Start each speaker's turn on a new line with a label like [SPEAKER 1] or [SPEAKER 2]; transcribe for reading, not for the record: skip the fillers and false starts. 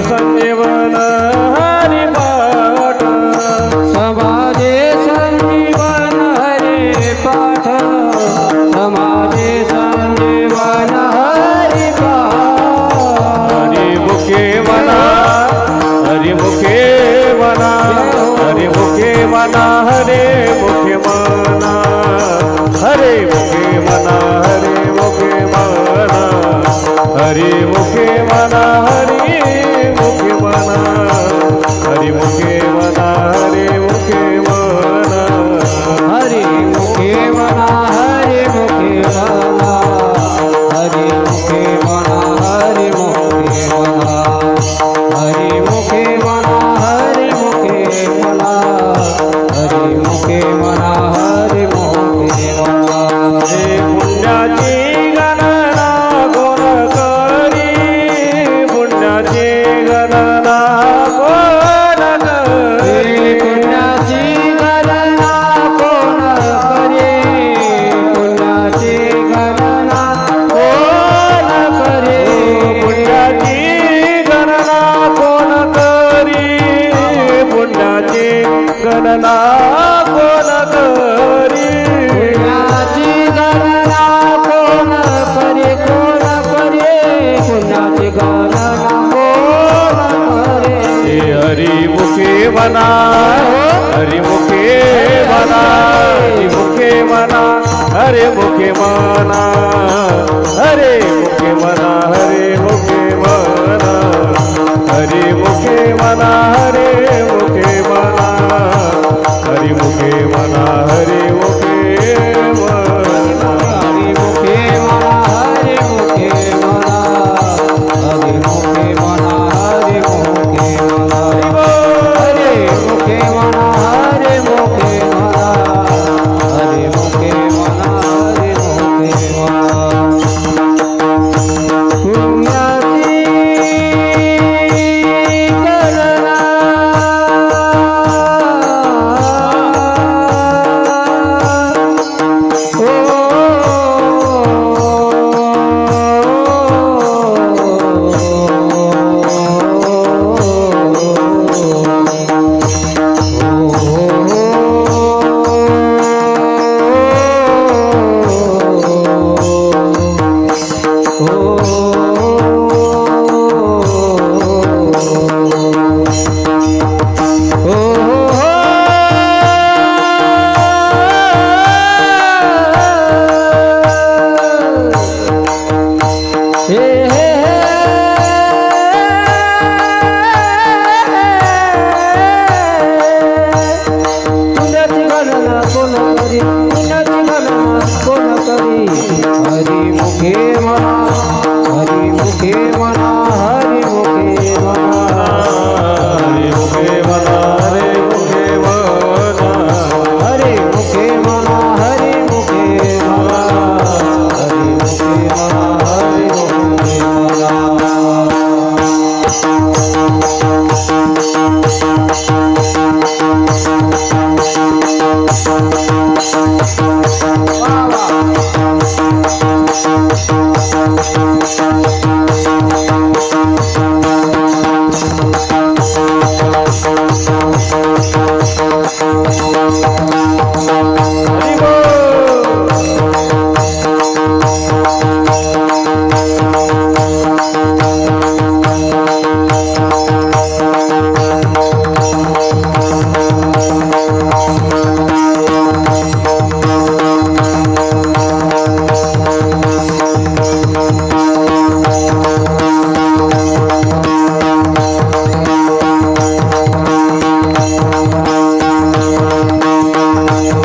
[SPEAKER 1] संजीवन हरि पाठ
[SPEAKER 2] समाजे संजीवन हरि पाठ समाजे संजीवन हरि पाठ
[SPEAKER 1] हरिमुखे म्हणा हरिमुखे म्हणा हरिमुखे म्हणा हरे मुखे म्हणा हरे मुखे म्हणा हरे मुखे म्हणा हरि मुखे म्हणा हरि मुखे म्हणा हरि मुखे म्हणा हरे मुखे म्हणा
[SPEAKER 2] हरि मुखे म्हणा हरि मुखे म्हणा हरि मुखे म्हणा हरि मुखे म्हणा हरि मुखे म्हणा हरि मुखे म्हणा हरि मुखे म्हणा हरि मुखे म्हणा
[SPEAKER 1] हे पुण्याची गणना कोण करी पुण्याची गणना कोण करी
[SPEAKER 2] पुण्याची गणना कोण करे पुण्याची गणना कोण करे
[SPEAKER 1] पुण्याची गणना कोण करी पुण्याची गणना कोण करी
[SPEAKER 2] पुण्याची गणना कोण करे पुण्याची गणना कोण करे
[SPEAKER 1] हे हरिमुखे म्हणा हरिमुखे म्हणा हरिमुखे म्हणा हरे मुखे म्हणा हरे मुखे म्हणा हरे मुखे म्हणा हरिमुखे म्हणा हरे